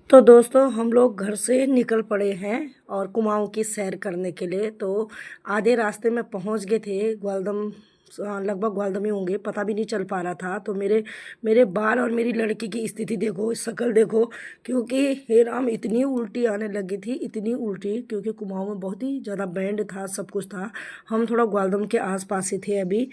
तो दोस्तों हम लोग घर से निकल पड़े हैं और कुमाऊँ की सैर करने के लिए। तो आधे रास्ते में पहुंच गए थे ग्वालदम। लगभग ग्वालदम ही होंगे, पता भी नहीं चल पा रहा था। तो मेरे मेरे बाल और मेरी लड़की की स्थिति देखो, शक्ल देखो, क्योंकि हे राम इतनी उल्टी आने लगी थी, इतनी उल्टी, क्योंकि कुमाऊँ में बहुत ही ज़्यादा बैंड था, सब कुछ था। हम थोड़ा ग्वालदम के आसपास ही थे अभी।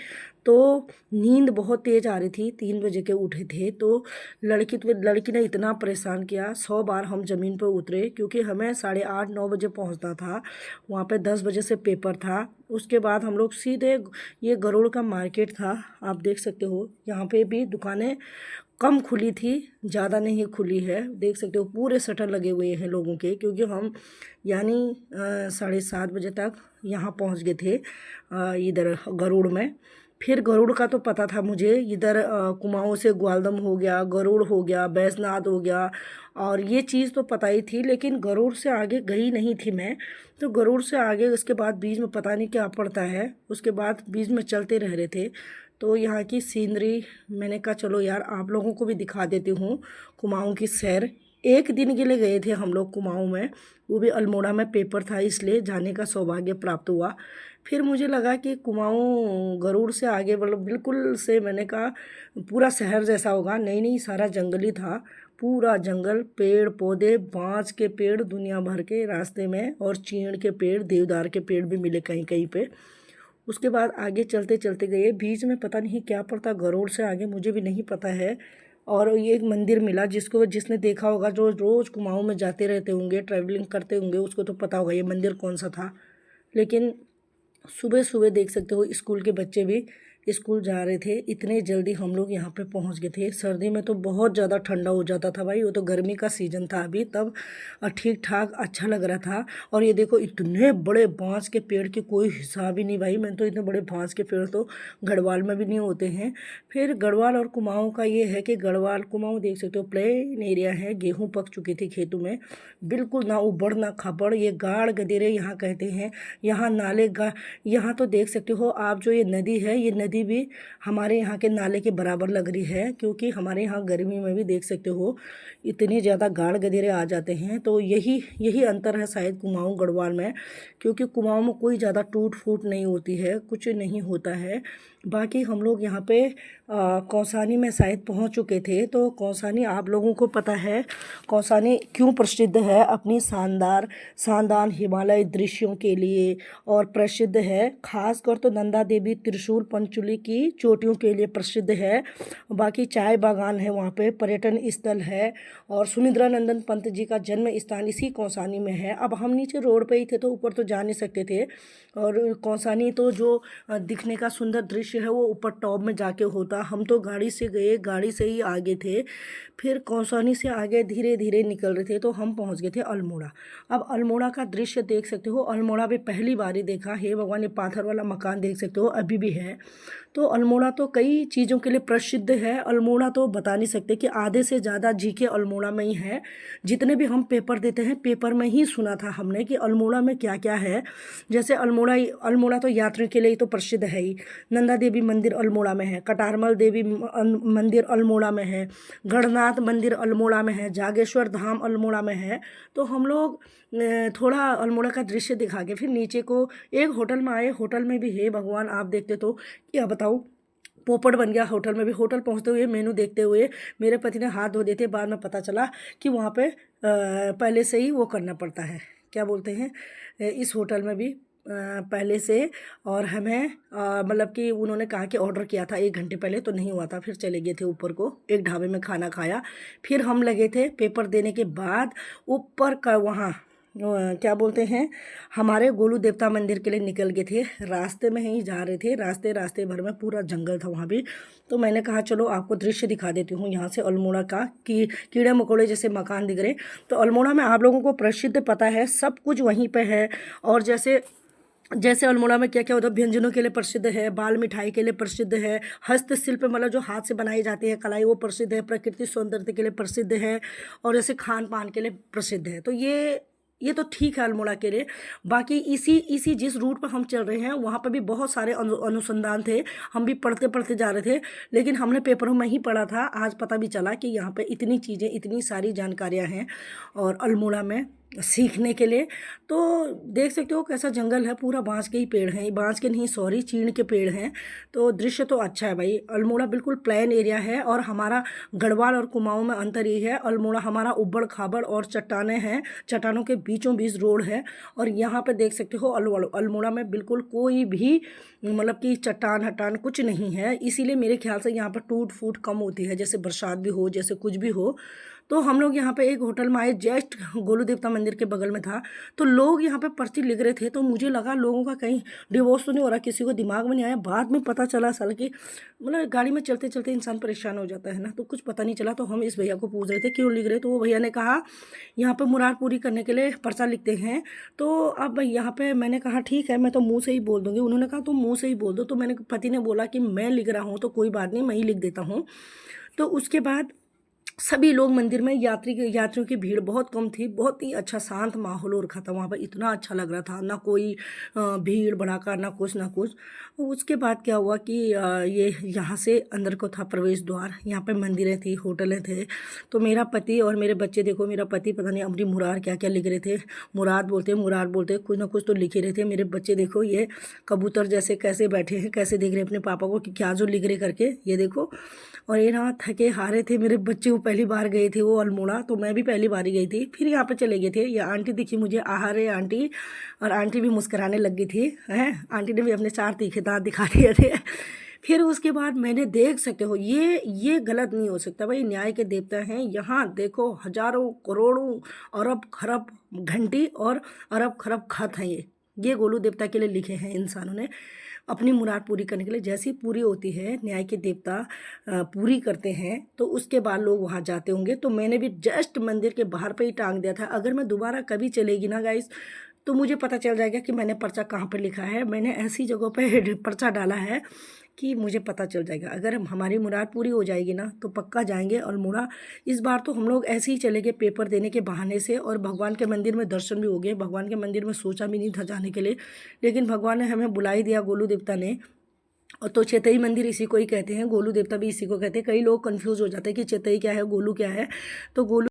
तो नींद बहुत तेज़ आ रही थी, 3 बजे के उठे थे। तो लड़की ने इतना परेशान किया, 100 बार हम ज़मीन पर उतरे, क्योंकि हमें 8:30-9 बजे पहुंचना था। वहाँ पे 10 बजे से पेपर था। उसके बाद हम लोग सीधे, ये गरुड़ का मार्केट था, आप देख सकते हो। यहाँ पे भी दुकानें कम खुली थी, ज़्यादा नहीं खुली है। देख सकते हो पूरे शटर लगे हुए हैं लोगों के, क्योंकि हम यानी 7:30 बजे तक यहाँ पहुँच गए थे इधर गरुड़ में। फिर गरुड़ का तो पता था मुझे, इधर कुमाऊँ से ग्वालदम हो गया, गरुड़ हो गया, बैजनाथ हो गया, और ये चीज़ तो पता ही थी। लेकिन गरुड़ से आगे गई नहीं थी मैं। तो गरुड़ से आगे उसके बाद बीच में पता नहीं क्या पड़ता है, उसके बाद बीच में चलते रह रहे थे। तो यहाँ की सीनरी, मैंने कहा चलो यार आप लोगों को भी दिखा देती हूँ कुमाऊँ की सैर। एक दिन के लिए गए थे हम लोग कुमाऊँ में, वो भी अल्मोड़ा में पेपर था, इसलिए जाने का सौभाग्य प्राप्त हुआ। फिर मुझे लगा कि कुमाऊँ गरुड़ से आगे मतलब बिल्कुल से, मैंने कहा पूरा शहर जैसा होगा। नहीं नहीं, सारा जंगल ही था, पूरा जंगल, पेड़ पौधे, बांस के पेड़ दुनिया भर के रास्ते में, और चीड़ के पेड़, देवदार के पेड़ भी मिले कहीं कहीं पे। उसके बाद आगे चलते चलते गए, बीच में पता नहीं क्या पड़ता गरुड़ से आगे, मुझे भी नहीं पता है। और ये एक मंदिर मिला, जिसने देखा होगा, जो रोज़ कुमाऊँ में जाते रहते होंगे, ट्रैवलिंग करते होंगे, उसको तो पता होगा ये मंदिर कौन सा था। लेकिन सुबह सुबह देख सकते हो स्कूल के बच्चे भी स्कूल जा रहे थे, इतने जल्दी हम लोग यहाँ पे पहुँच गए थे। सर्दी में तो बहुत ज़्यादा ठंडा हो जाता था भाई, वो तो गर्मी का सीज़न था अभी तब, ठीक ठाक अच्छा लग रहा था। और ये देखो इतने बड़े बांस के पेड़ की कोई हिसाब ही नहीं भाई, मैंने तो इतने बड़े बांस के पेड़ तो गढ़वाल में भी नहीं होते हैं। फिर गढ़वाल और कुमाऊँ का ये है कि गढ़वाल कुमाऊँ देख सकते हो प्लेन एरिया है, गेहूँ पक चुकी थी खेतों में, बिल्कुल ना उबड़ ना खाबड़, ये गाड़ गदेरे यहाँ कहते हैं। यहाँ नाले यहाँ तो देख सकते हो आप, जो ये नदी है, ये नदी भी हमारे यहाँ के नाले के बराबर लग रही है, क्योंकि हमारे यहाँ गर्मी में भी देख सकते हो इतने ज़्यादा गाड़ गदेरे आ जाते हैं। तो यही यही अंतर है शायद कुमाऊँ गढ़वाल में, क्योंकि कुमाऊँ में कोई ज़्यादा टूट फूट नहीं होती है, कुछ नहीं होता है। बाकी हम लोग यहाँ पे कौसानी में शायद पहुँच चुके थे। तो कौसानी आप लोगों को पता है कौसानी क्यों प्रसिद्ध है, अपनी शानदार शानदार हिमालय दृश्यों के लिए, और प्रसिद्ध है खासकर तो नंदा देवी त्रिशूल पंचुली की चोटियों के लिए प्रसिद्ध है। बाकी चाय बागान है वहाँ पे, पर्यटन स्थल है, और सुमिंद्रानंदन पंत जी का जन्म स्थान इसी कौसानी में है। अब हम नीचे रोड पे ही थे तो ऊपर तो जा नहीं सकते थे, और कौसानी तो जो दिखने का सुंदर दृश्य है वो ऊपर टॉप में जाके होता। हम तो गाड़ी से गए, गाड़ी से ही आगे थे। फिर कौसानी से आगे धीरे धीरे निकल रहे थे तो हम पहुंच गए थे अल्मोड़ा। अब अल्मोड़ा का दृश्य देख सकते हो, अल्मोड़ा भी पहली बार ही देखा है भगवान, ये पाथर वाला मकान देख सकते हो अभी भी है। तो अल्मोड़ा तो कई चीज़ों के लिए प्रसिद्ध है। अल्मोड़ा तो बता नहीं सकते कि आधे से ज़्यादा जीके अल्मोड़ा में ही है। जितने भी हम पेपर देते हैं, पेपर में ही सुना था हमने कि अल्मोड़ा में क्या क्या है। जैसे अल्मोड़ा तो यात्रियों के लिए तो प्रसिद्ध है ही। नंदा देवी मंदिर अल्मोड़ा में है, कटारमल देवी मंदिर अल्मोड़ा में है, गढ़नाथ मंदिर अल्मोड़ा में है, जागेश्वर धाम अल्मोड़ा में है। तो हम लोग थोड़ा अल्मोड़ा का दृश्य दिखा के फिर नीचे को एक होटल में आए। होटल में भी है भगवान, आप देखते तो क्या बताऊँ, पोपट बन गया होटल में भी। होटल पहुंचते हुए मेनू देखते हुए मेरे पति ने हाथ धो देते, बाद में पता चला कि वहाँ पे पहले से ही वो करना पड़ता है, क्या बोलते हैं, इस होटल में भी पहले से। और हमें मतलब कि उन्होंने कहा कि ऑर्डर किया था 1 घंटे पहले, तो नहीं हुआ था। फिर चले गए थे ऊपर को, एक ढाबे में खाना खाया। फिर हम लगे थे पेपर देने के बाद ऊपर का वहाँ क्या बोलते हैं, हमारे गोलू देवता मंदिर के लिए निकल गए थे। रास्ते में ही जा रहे थे, रास्ते रास्ते भर में पूरा जंगल था वहाँ भी। तो मैंने कहा चलो आपको दृश्य दिखा देती हूँ यहाँ से अल्मोड़ा का, कि कीड़े मकोड़े जैसे मकान दिख रहे। तो अल्मोड़ा में आप लोगों को प्रसिद्ध पता है, सब कुछ वहीं पे है। और जैसे जैसे अल्मोड़ा में क्या क्या होता है, व्यंजनों के लिए प्रसिद्ध है, बाल मिठाई के लिए प्रसिद्ध है, हस्तशिल्प मतलब जो हाथ से बनाई जाती है कलाई वो प्रसिद्ध है, प्रकृति सौंदर्य के लिए प्रसिद्ध है, और जैसे खान पान के लिए प्रसिद्ध है। तो ये ये तो ठीक है अल्मोड़ा के लिए। बाकी इसी इसी जिस रूट पर हम चल रहे हैं वहाँ पर भी बहुत सारे अनुसंधान थे, हम भी पढ़ते पढ़ते जा रहे थे, लेकिन हमने पेपरों में ही पढ़ा था, आज पता भी चला कि यहाँ पे इतनी चीज़ें, इतनी सारी जानकारियाँ हैं और अल्मोड़ा में सीखने के लिए। तो देख सकते हो कैसा जंगल है, पूरा बांस के ही पेड़ हैं, बांस के नहीं सॉरी चीड़ के पेड़ हैं। तो दृश्य तो अच्छा है भाई। अल्मोड़ा बिल्कुल प्लेन एरिया है और हमारा गढ़वाल और कुमाऊं में अंतर ये है, अल्मोड़ा हमारा उबड़ खाबड़ और चट्टानें हैं, चट्टानों के बीचों बीच रोड है। और यहाँ पे देख सकते हो अल्मोड़ा में बिल्कुल कोई भी मतलब कि चट्टान हट्टान कुछ नहीं है, इसीलिए मेरे ख्याल से यहाँ पर टूट फूट कम होती है, जैसे बरसात भी हो, जैसे कुछ भी हो। तो हम लोग यहाँ पे एक होटल में आए, जस्ट गोलू देवता मंदिर के बगल में था। तो लोग यहाँ पे पर्ची लिख रहे थे, तो मुझे लगा लोगों का कहीं डिवोर्स तो नहीं हो रहा, किसी को दिमाग में नहीं आया। बाद में पता चला साल कि मतलब गाड़ी में चलते चलते इंसान परेशान हो जाता है ना, तो कुछ पता नहीं चला। तो हम इस भैया को पूछ रहे थे क्यों लिख रहे, तो वो भैया ने कहा यहाँ पे मुराद पूरी करने के लिए पर्चा लिखते हैं। तो अब यहाँ पे मैंने कहा ठीक है, मैं तो मुँह से ही बोल दूँगी। उन्होंने कहा तुम मुँह से ही बोल दो। तो मैंने पति ने बोला कि मैं लिख रहा हूँ तो कोई बात नहीं, मैं ही लिख देता हूँ। तो उसके बाद सभी लोग मंदिर में, यात्रियों की भीड़ बहुत कम थी, बहुत ही अच्छा शांत माहौल हो रखा था वहाँ पर, इतना अच्छा लग रहा था, ना कोई भीड़ भड़ाका, ना कुछ ना कुछ। उसके बाद क्या हुआ कि ये यहाँ से अंदर को था प्रवेश द्वार, यहाँ पे मंदिरें थी, होटलें थे। तो मेरा पति और मेरे बच्चे, देखो मेरा पति पता नहीं अमरी मुरार क्या क्या लिख रहे थे, मुराद बोलते कुछ ना कुछ तो लिख ही रहे थे। मेरे बच्चे देखो ये कबूतर जैसे कैसे बैठे हैं, कैसे देख रहे हैं अपने पापा को कि क्या जो लिख रहे करके, ये देखो। और ये ना थके हारे थे मेरे बच्चे, वो पहली बार गए थे वो अल्मोड़ा, तो मैं भी पहली बार ही गई थी। फिर यहाँ पे चले गए थे, ये आंटी दिखी मुझे, आहारे आंटी, और आंटी भी मुस्कुराने लग गई थी, हैं आंटी ने भी अपने 4 तीखे दांत दिखा दिए थे। फिर उसके बाद मैंने, देख सकते हो ये गलत नहीं हो सकता भाई, न्याय के देवता हैं यहाँ। देखो हजारों करोड़ों अरब खरब घंटी और अरब खरब खत हैं ये गोलू देवता के लिए लिखे हैं इंसानों ने, अपनी मुराद पूरी करने के लिए। जैसी पूरी होती है, न्याय के देवता पूरी करते हैं, तो उसके बाद लोग वहाँ जाते होंगे। तो मैंने भी जस्ट मंदिर के बाहर पे ही टांग दिया था, अगर मैं दोबारा कभी चलेगी ना गाइस, तो मुझे पता चल जाएगा कि मैंने पर्चा कहाँ पर लिखा है। मैंने ऐसी जगहों पे पर्चा डाला है कि मुझे पता चल जाएगा। अगर हमारी मुराद पूरी हो जाएगी ना तो पक्का जाएंगे अल्मोड़ा। इस बार तो हम लोग ऐसे ही चले गए पेपर देने के बहाने से, और भगवान के मंदिर में दर्शन भी हो गए। भगवान के मंदिर में सोचा भी नहीं था जाने के लिए, लेकिन भगवान ने हमें बुला ही दिया, गोलू देवता ने। और तो चेतई मंदिर इसी को ही कहते हैं, गोलू देवता भी इसी को कहते हैं। कई लोग कंफ्यूज हो जाते हैं कि चेतई क्या है, गोलू क्या है। तो गोलू